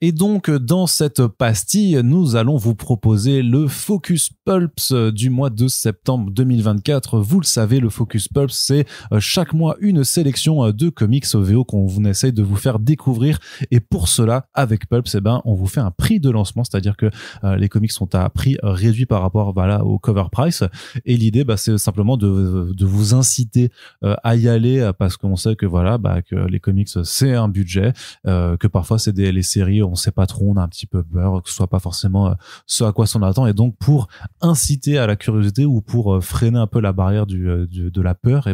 Et donc, dans cette pastille, nous allons vous proposer le Focus Pulps du mois de septembre 2024. Vous le savez, le Focus Pulps, c'est chaque mois une sélection de comics VO qu'on essaye de vous faire découvrir. Et pour cela, avec Pulps, on vous fait un prix de lancement, c'est-à-dire que les comics sont à prix réduit par rapport au cover price. Et l'idée, c'est simplement de vous inciter à y aller parce qu'on sait que que les comics, c'est un budget, que parfois c'est les séries, on sait pas trop, on a un petit peu peur que ce soit pas forcément ce à quoi s'en attend, et donc pour inciter à la curiosité ou pour freiner un peu la barrière de la peur,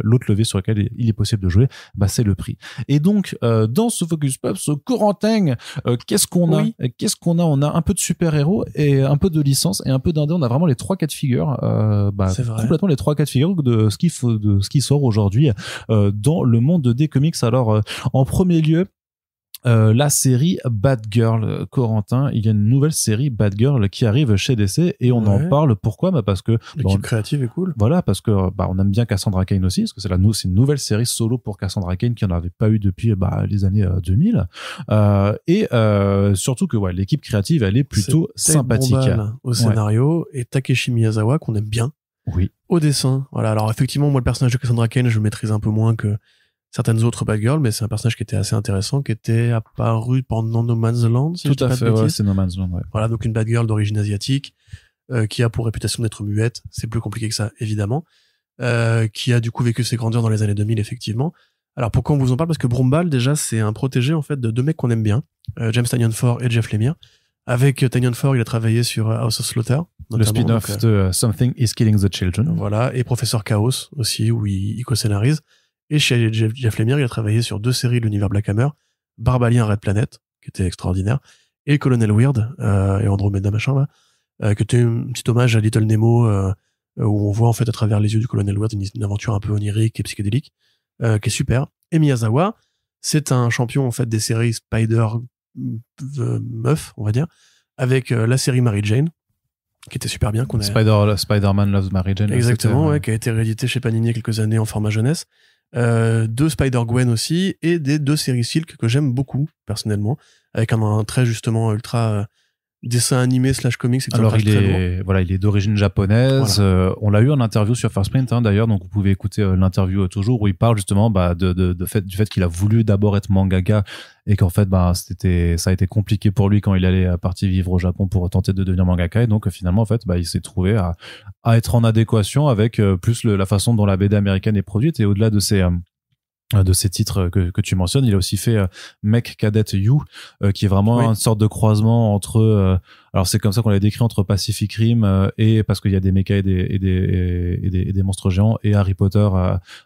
l'autre levier sur lequel il est possible de jouer, c'est le prix. Et donc dans ce Focus Pulps, Corentin, qu'est-ce qu'on a? On a un peu de super-héros et un peu de licence et un peu d'indé. On a vraiment les 3 cas de figure, complètement les 3 cas de figure de ce qui sort aujourd'hui dans le monde des comics. Alors en premier lieu, la série Batgirl. Corentin, il y a une nouvelle série Batgirl qui arrive chez DC et on en parle. Pourquoi? Parce que l'équipe créative est cool. Voilà, parce que on aime bien Cassandra Cain aussi, parce que c'est une nouvelle série solo pour Cassandra Cain qui n'en avait pas eu depuis les années 2000. Et surtout que l'équipe créative, elle est plutôt sympathique. Au scénario et Takeshi Miyazawa qu'on aime bien. Oui. Au dessin. Voilà. Alors effectivement, moi le personnage de Cassandra Cain, je le maîtrise un peu moins que certaines autres Batgirl, mais c'est un personnage qui était assez intéressant, qui était apparu pendant No Man's Land. Tout à fait, c'est No Man's Land, ouais. Voilà, donc une Batgirl d'origine asiatique, qui a pour réputation d'être muette, c'est plus compliqué que ça, évidemment, qui a du coup vécu ses grandeurs dans les années 2000, effectivement. Alors pourquoi on vous en parle? Parce que Brumbal, déjà, c'est un protégé, en fait, de 2 mecs qu'on aime bien, James Tynion Ford et Jeff Lemire. Avec Tynion Ford, il a travaillé sur House of Slaughter, le spin-off de Something is Killing the Children. Voilà, et Professeur Chaos aussi, où il co-scénarise. Et chez Jeff Lemire, il a travaillé sur 2 séries de l'univers Black Hammer, Barbalien Red Planet, qui était extraordinaire, et Colonel Weird, et Andromeda machin, là, qui était un petit hommage à Little Nemo, où on voit en fait à travers les yeux du Colonel Weird une aventure un peu onirique et psychédélique, qui est super. Et Miyazawa, c'est un champion en fait des séries Spider meuf, on va dire, avec la série Mary Jane, qui était super bien. Spider-Man Loves Mary Jane. Exactement, qui a été réédité chez Panini il y a quelques années en format jeunesse. 2 Spider-Gwen aussi, et des 2 séries Silk que j'aime beaucoup, personnellement, avec un trait justement ultra dessin animé / comics. Alors il est d'origine japonaise. Voilà. On l'a eu en interview sur First Print, d'ailleurs, donc vous pouvez écouter l'interview toujours où il parle justement du fait qu'il a voulu d'abord être mangaka et qu'en fait ça a été compliqué pour lui quand il allait partir vivre au Japon pour tenter de devenir mangaka, et donc finalement en fait il s'est trouvé à être en adéquation avec plus la façon dont la BD américaine est produite. Et au-delà de ces titres que tu mentionnes, il a aussi fait Mech Cadet You, qui est vraiment une sorte de croisement entre alors c'est comme ça qu'on l'a décrit, entre Pacific Rim et parce qu'il y a des mechas et des monstres géants, et Harry Potter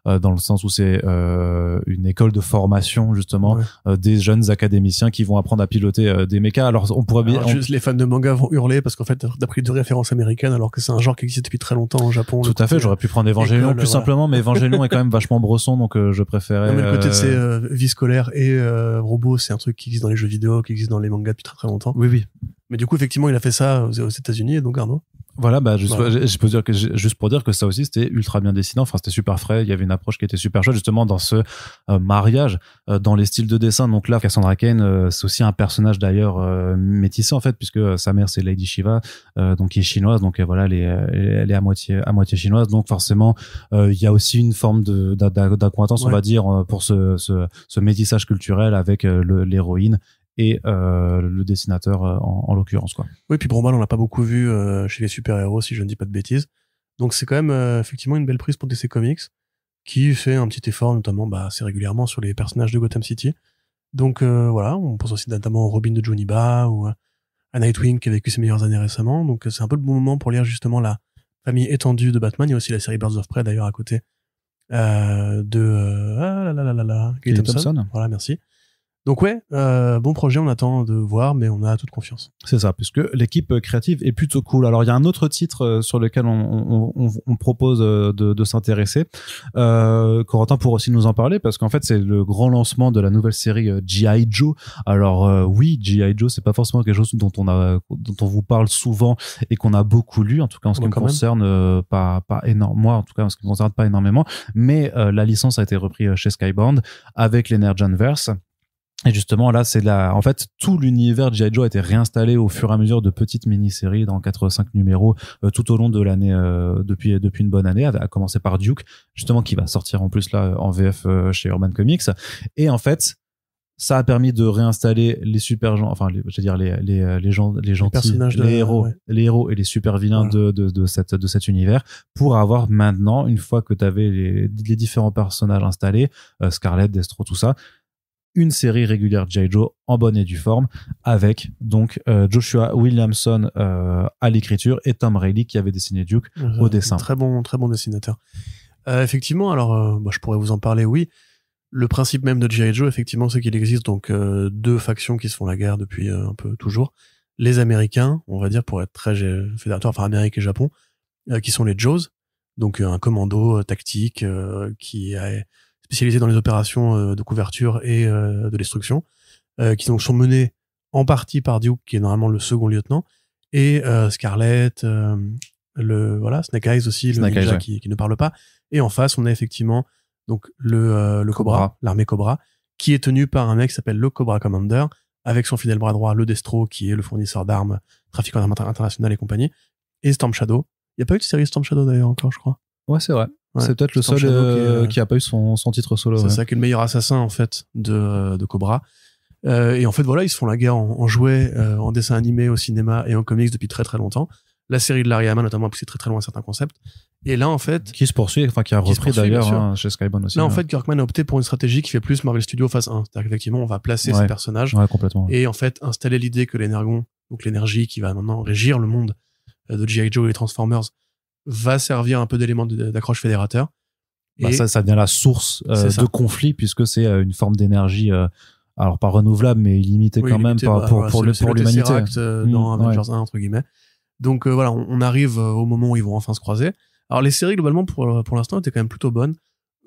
dans le sens où c'est une école de formation justement des jeunes académiciens qui vont apprendre à piloter des mechas. Alors on pourrait bien juste les fans de manga vont hurler parce qu'en fait t'as pris 2 références américaines alors que c'est un genre qui existe depuis très longtemps au Japon. Tout à fait, j'aurais pu prendre Evangelion simplement, mais Evangelion est quand même vachement bresson, donc je préférais. Mais le côté de ces vie scolaire et robots, c'est un truc qui existe dans les jeux vidéo, qui existe dans les mangas depuis très très longtemps. Oui. Mais du coup, effectivement, il a fait ça aux États-Unis, et donc Arnaud. Voilà, je peux dire que juste pour dire que ça aussi c'était ultra bien dessiné. Enfin, c'était super frais. Il y avait une approche qui était super chouette justement dans ce mariage dans les styles de dessin. Donc là, Cassandra Cain, c'est aussi un personnage d'ailleurs métissé en fait, puisque sa mère c'est Lady Shiva, donc qui est chinoise. Donc voilà, elle est à moitié chinoise. Donc forcément, il y a aussi une forme d'accointance, on va dire, pour ce métissage culturel avec l'héroïne et le dessinateur en l'occurrence, quoi. Oui, puis Brumbal on l'a pas beaucoup vu chez les super-héros, si je ne dis pas de bêtises. Donc c'est quand même effectivement une belle prise pour DC Comics, qui fait un petit effort notamment assez régulièrement sur les personnages de Gotham City. Donc voilà, on pense aussi notamment au Robin de Johnny Ba ou à Nightwing qui a vécu ses meilleures années récemment. Donc c'est un peu le bon moment pour lire justement la famille étendue de Batman. Il y a aussi la série Birds of Prey d'ailleurs à côté de Kelly Thompson. Voilà, merci. Donc bon projet, on attend de voir, mais on a toute confiance. C'est ça, puisque l'équipe créative est plutôt cool. Alors il y a un autre titre sur lequel on propose de s'intéresser. Corentin pourra aussi nous en parler, parce qu'en fait c'est le grand lancement de la nouvelle série G.I. Joe. Alors oui, G.I. Joe, c'est pas forcément quelque chose dont on vous parle souvent et qu'on a beaucoup lu, en tout cas en ce qui me concerne, pas énorme. Moi en tout cas en ce qui me concerne pas énormément, mais la licence a été reprise chez Skybound avec l'Energianverse. Et justement, là, en fait, tout l'univers de G.I. Joe a été réinstallé au fur et à mesure de petites mini-séries dans 4 ou 5 numéros tout au long de l'année, depuis une bonne année, à commencer par Duke, justement, qui va sortir en plus là en VF chez Urban Comics. Et en fait, ça a permis de réinstaller les super gens, enfin, je veux dire les gentils, les héros et les super vilains de cet univers, pour avoir maintenant, une fois que tu avais les différents personnages installés, Scarlet, Destro, tout ça, une série régulière de G.I. Joe en bonne et due forme, avec donc Joshua Williamson à l'écriture et Tom Reilly qui avait dessiné Duke au dessin. Très bon dessinateur. Effectivement, alors je pourrais vous en parler, oui. Le principe même de G.I. Joe, effectivement, c'est qu'il existe donc deux factions qui se font la guerre depuis un peu toujours. Les Américains, on va dire, pour être très fédérateur, enfin Amérique et Japon, qui sont les Joes, donc un commando tactique qui est spécialisé dans les opérations de couverture et de destruction, qui donc sont menées en partie par Duke, qui est normalement le second lieutenant, et Scarlet, Snake Eyes aussi, le ninja qui ne parle pas. Et en face, on a effectivement donc le Cobra, l'armée Cobra, qui est tenue par un mec qui s'appelle le Cobra Commander, avec son fidèle bras droit, le Destro, qui est le fournisseur d'armes, trafiquant d'armes internationales et compagnie, et Storm Shadow. Il n'y a pas eu de série Storm Shadow d'ailleurs encore, je crois. Ouais, c'est vrai. Ouais, c'est peut-être le seul qui a pas eu son titre solo. C'est ça, qui est le meilleur assassin en fait de Cobra. Et en fait voilà, ils se font la guerre en jouets, en dessin animé, au cinéma et en comics depuis très très longtemps. La série de Larry Hama notamment a poussé très très loin certains concepts. Et là en fait, qui se poursuit, enfin qui a repris d'ailleurs chez Skybound aussi. Là en fait, Kirkman a opté pour une stratégie qui fait plus Marvel Studios phase 1. C'est-à-dire qu'effectivement, on va placer ces personnages complètement. Et en fait installer l'idée que l'énergon, donc l'énergie qui va maintenant régir le monde de G.I. Joe et les Transformers, va servir un peu d'élément d'accroche fédérateur. Et ça devient la source de conflit, puisque c'est une forme d'énergie alors pas renouvelable mais illimitée quand même pour l'humanité. Dans Avengers 1 entre guillemets. Donc voilà, on arrive au moment où ils vont enfin se croiser. Alors les séries globalement pour l'instant étaient quand même plutôt bonnes,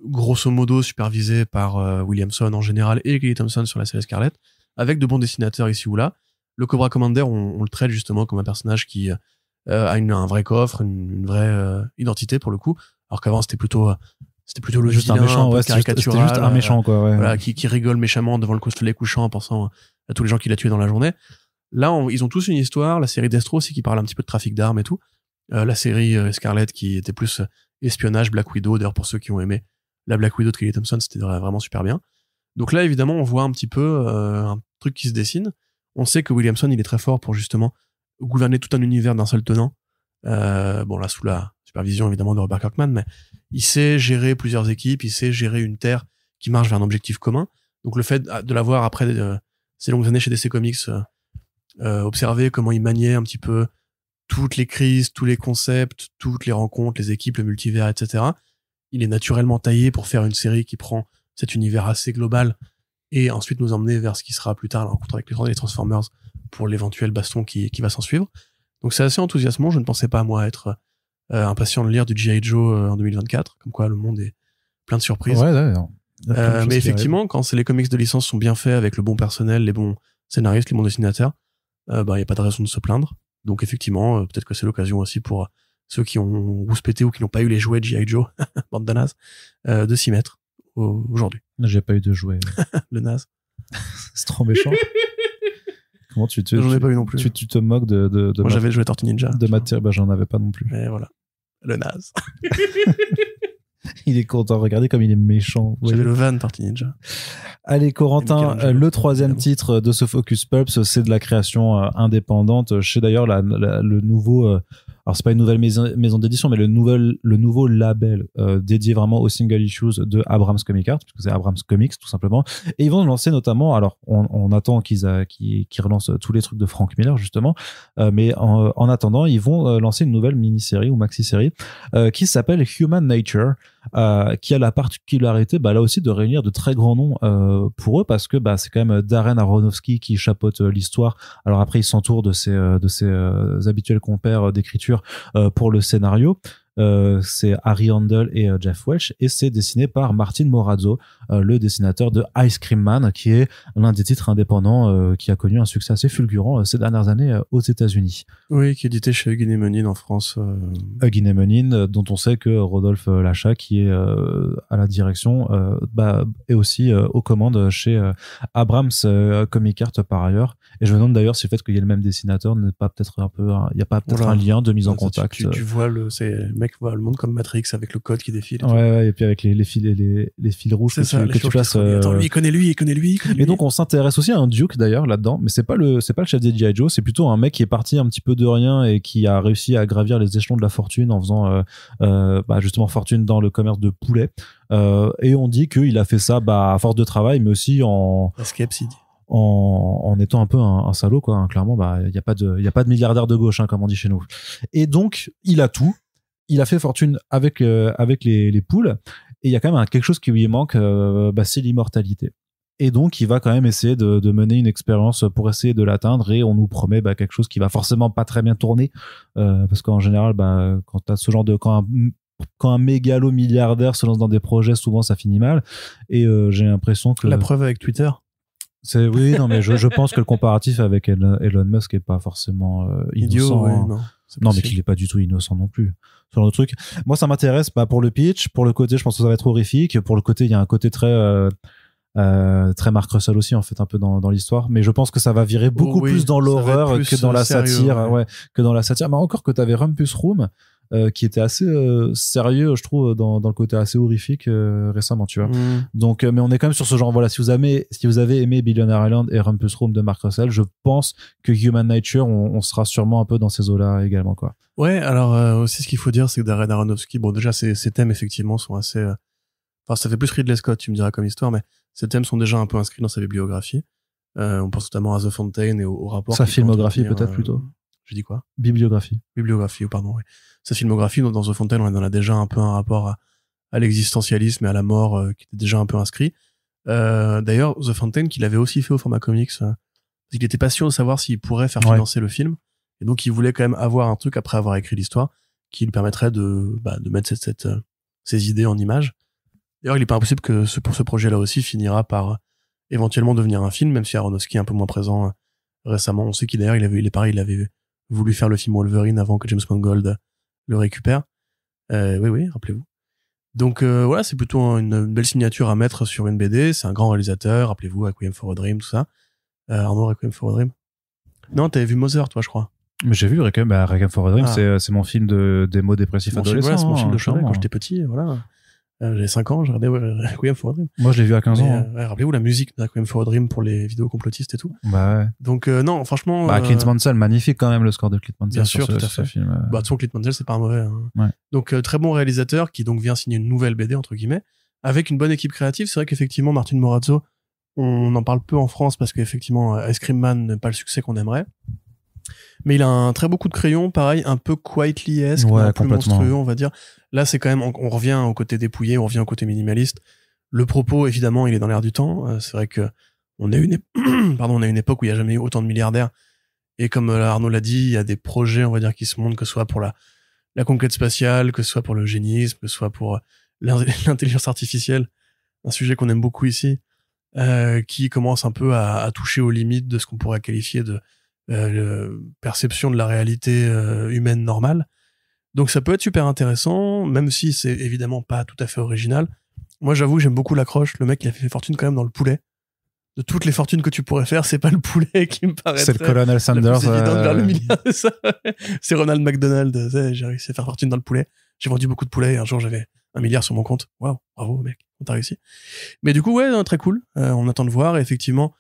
grosso modo supervisées par Williamson en général et Kelly Thompson sur la série Scarlet, avec de bons dessinateurs ici ou là. Le Cobra Commander, on le traite justement comme un personnage qui a un vrai coffre, une vraie identité pour le coup, alors qu'avant c'était plutôt le juste vilain, un méchant, caricatural, c'était juste un méchant quoi. Ouais. Voilà, qui rigole méchamment devant le soleil couchant en pensant à tous les gens qu'il a tués dans la journée. Là, ils ont tous une histoire. La série Destro aussi qui parle un petit peu de trafic d'armes et tout. La série Scarlet qui était plus espionnage, Black Widow. D'ailleurs, pour ceux qui ont aimé la Black Widow de Kelly Thompson, c'était vraiment super bien. Donc là, évidemment, on voit un petit peu un truc qui se dessine. On sait que Williamson, il est très fort pour justement gouverner tout un univers d'un seul tenant. Bon, là, sous la supervision, évidemment, de Robert Kirkman, mais il sait gérer plusieurs équipes, il sait gérer une terre qui marche vers un objectif commun. Donc le fait de l'avoir après ces longues années chez DC Comics, observer comment il maniait un petit peu toutes les crises, tous les concepts, toutes les rencontres, les équipes, le multivers, etc. Il est naturellement taillé pour faire une série qui prend cet univers assez global et ensuite nous emmener vers ce qui sera plus tard la rencontre avec les Transformers pour l'éventuel baston qui va s'en suivre. Donc c'est assez enthousiasmant. Je ne pensais pas moi être impatient de lire du G.I. Joe en 2024, comme quoi le monde est plein de surprises. Ouais, mais effectivement, quand les comics de licence sont bien faits avec le bon personnel, les bons scénaristes, les bons dessinateurs, y a pas de raison de se plaindre. Donc effectivement, peut-être que c'est l'occasion aussi pour ceux qui ont rouspété ou qui n'ont pas eu les jouets de G.I. Joe, bande de naze, de s'y mettre aujourd'hui. J'ai pas eu de jouets. Le naze. C'est trop méchant. Comment j'en ai pas eu non plus. Tu te moques de moi j'avais joué Tortue Ninja. De matière, j'en avais pas non plus. Et voilà. Le naze. Il est content. Regardez comme il est méchant. J'avais le van Tortue Ninja. Allez, Corentin, le troisième titre de ce Focus Pulps, c'est de la création indépendante. Chez d'ailleurs le nouveau... alors c'est pas une nouvelle maison d'édition, mais le nouveau label dédié vraiment aux single issues de Abrams Comic Art, puisque c'est Abrams Comics tout simplement. Et ils vont lancer notamment, alors on attend qu'ils relancent tous les trucs de Frank Miller justement, mais en attendant ils vont lancer une nouvelle mini-série ou maxi-série qui s'appelle Human Nature, qui a la particularité là aussi de réunir de très grands noms pour eux, parce que c'est quand même Darren Aronofsky qui chapeaute l'histoire. Alors après il s'entoure de ses habituels compères d'écriture pour le scénario. c'est Harry Handel et Jeff Welch, et c'est dessiné par Martin Morazzo, le dessinateur de Ice Cream Man, qui est l'un des titres indépendants qui a connu un succès assez fulgurant ces dernières années aux États-Unis. Oui, qui est édité chez Hugues Menin en France. Hugues Menin, dont on sait que Rodolphe Lachat, qui est à la direction, est aussi aux commandes chez Abrams Comic Art par ailleurs. Et je me demande d'ailleurs si le fait qu'il y ait le même dessinateur n'est pas peut-être un peu, il n'y a pas peut-être un lien de mise en contact. Tu vois le mec voit le monde comme Matrix avec le code qui défile. Ouais, et puis avec les fils rouges que tu passes. Attends, lui, il connaît lui. Et donc, on s'intéresse aussi à un Duke d'ailleurs là-dedans, mais c'est pas le chef des G.I. Joe, c'est plutôt un mec qui est parti un petit peu de rien et qui a réussi à gravir les échelons de la fortune en faisant, justement fortune dans le commerce de poulet. Et on dit qu'il a fait ça, à force de travail, mais aussi en étant un peu un salaud, quoi. Clairement, il y a pas de milliardaire de gauche, comme on dit chez nous. Et donc, il a tout. Il a fait fortune avec les poules. Et il y a quand même quelque chose qui lui manque, c'est l'immortalité. Et donc, il va quand même essayer de mener une expérience pour essayer de l'atteindre. Et on nous promet quelque chose qui va forcément pas très bien tourner, parce qu'en général, quand t'as ce genre de quand un mégalo milliardaire se lance dans des projets, souvent ça finit mal. Et j'ai l'impression que la preuve avec Twitter. Oui, non, mais je pense que le comparatif avec Elon Musk est pas forcément innocent. Idiot, non, mais qu'il est pas du tout innocent non plus. Sur le truc, moi ça m'intéresse pour le pitch, pour le côté, je pense que ça va être horrifique. Pour le côté, il y a un côté très Mark Russell aussi en fait un peu dans l'histoire, mais je pense que ça va virer beaucoup plus dans l'horreur que dans la satire, que dans la satire. Mais encore que t'avais Rumpus Room, qui était assez sérieux, je trouve, dans le côté assez horrifique récemment, tu vois. Donc, mais on est quand même sur ce genre. Voilà, si vous avez aimé Billionaire Island et Rumpus Room de Mark Russell, je pense que Human Nature, on sera sûrement un peu dans ces eaux-là également, quoi. Ouais, alors aussi ce qu'il faut dire, c'est que Darren Aronofsky, bon déjà ces thèmes effectivement sont assez, enfin ça fait plus Ridley Scott, tu me diras comme histoire, mais ces thèmes sont déjà un peu inscrits dans sa bibliographie. On pense notamment à The Fountain et au rapport. Sa filmographie peut-être plutôt. J'ai dit quoi? Bibliographie, pardon, oui. Sa filmographie, dans The Fountain, on en a déjà un peu un rapport à l'existentialisme et à la mort qui était déjà un peu inscrit. D'ailleurs, The Fountain, qu'il avait aussi fait au format comics, parce qu'il était pas sûr de savoir s'il pourrait faire financer le film. Et donc, il voulait quand même avoir un truc après avoir écrit l'histoire qui lui permettrait de mettre ses idées en images. D'ailleurs, il est pas impossible que pour ce projet-là aussi finira par éventuellement devenir un film, même si Aronofsky est un peu moins présent récemment. On sait qu'il d'ailleurs, il avait voulu faire le film Wolverine avant que James Mangold le récupère. Oui, rappelez-vous. Donc voilà, c'est plutôt une belle signature à mettre sur une BD. C'est un grand réalisateur, rappelez-vous, Requiem for a Dream, tout ça. Arnaud, Requiem for a Dream. Non, t'avais vu Mother, toi, je crois. Mais j'ai vu Requiem for a Dream, c'est mon film de démo dépressif adolescent. C'est mon film de chevet quand j'étais petit, voilà. J'avais 5 ans, j'ai regardé Requiem for a Dream. Moi, je l'ai vu à 15 ans. Rappelez-vous la musique de Requiem for a Dream pour les vidéos complotistes et tout. Ouais. Donc, non, franchement. Clint Mansell, magnifique quand même le score de Clint Mansell. Bien sûr, tout à fait. Film. De toute façon, Clint Mansell, c'est pas mauvais. Ouais. Donc, très bon réalisateur qui donc vient signer une nouvelle BD, entre guillemets, avec une bonne équipe créative. C'est vrai qu'effectivement, Martin Morazzo, on en parle peu en France parce qu'effectivement, Ice Cream Man n'a pas le succès qu'on aimerait. Mais il a un très beau coup de crayon, pareil, un peu Quietly-esque, un peu monstrueux, on va dire. Là, c'est quand même, on revient au côté dépouillé, on revient au côté minimaliste. Le propos, évidemment, il est dans l'air du temps. C'est vrai que on a une époque où il n'y a jamais eu autant de milliardaires. Et comme Arnaud l'a dit, il y a des projets, on va dire, qui se montrent, que ce soit pour la conquête spatiale, que ce soit pour l'eugénisme, que ce soit pour l'intelligence artificielle, un sujet qu'on aime beaucoup ici, qui commence un peu à toucher aux limites de ce qu'on pourrait qualifier de perception de la réalité humaine normale. Donc ça peut être super intéressant, même si c'est évidemment pas tout à fait original. Moi, j'avoue, j'aime beaucoup l'accroche. Le mec, il a fait fortune quand même dans le poulet. De toutes les fortunes que tu pourrais faire, c'est pas le poulet qui me paraît. C'est le Colonel Sanders. Vers le milliard, c'est Ronald McDonald. J'ai réussi à faire fortune dans le poulet. J'ai vendu beaucoup de poulets. Un jour, j'avais 1 milliard sur mon compte. Waouh, bravo, mec, on t'a réussi. Mais du coup, ouais, très cool. On attend de voir. Et effectivement,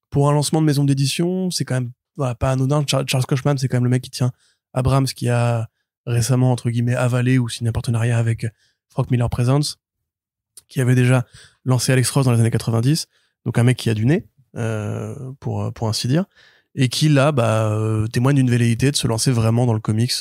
pour un lancement de maison d'édition, c'est quand même pas anodin. Charles Kochman, c'est quand même le mec qui tient Abrams, qui a récemment, entre guillemets, avalé ou signé un partenariat avec Frank Miller Presents, qui avait déjà lancé Alex Ross dans les années 90. Donc un mec qui a du nez, pour ainsi dire, et qui là témoigne d'une velléité de se lancer vraiment dans le comics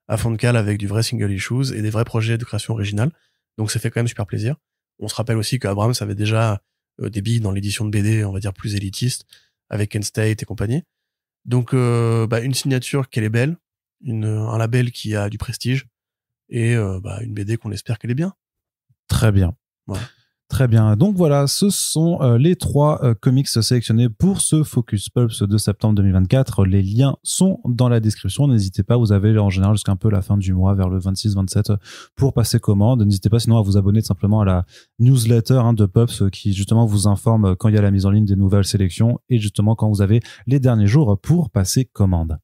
à fond de cale avec du vrai single issues et des vrais projets de création originale. Donc ça fait quand même super plaisir. On se rappelle aussi qu'Abrams avait déjà des billes dans l'édition de BD, on va dire plus élitiste, avec Kent State et compagnie. Donc une signature qui est belle, un label qui a du prestige, et une BD qu'on espère qu'elle est bien. Très bien. Voilà. Très bien. Donc voilà, ce sont les 3 comics sélectionnés pour ce Focus Pulps de septembre 2024. Les liens sont dans la description. N'hésitez pas, vous avez en général jusqu'à un peu la fin du mois, vers le 26-27, pour passer commande. N'hésitez pas sinon à vous abonner simplement à la newsletter de Pulps qui justement vous informe quand il y a la mise en ligne des nouvelles sélections et justement quand vous avez les derniers jours pour passer commande.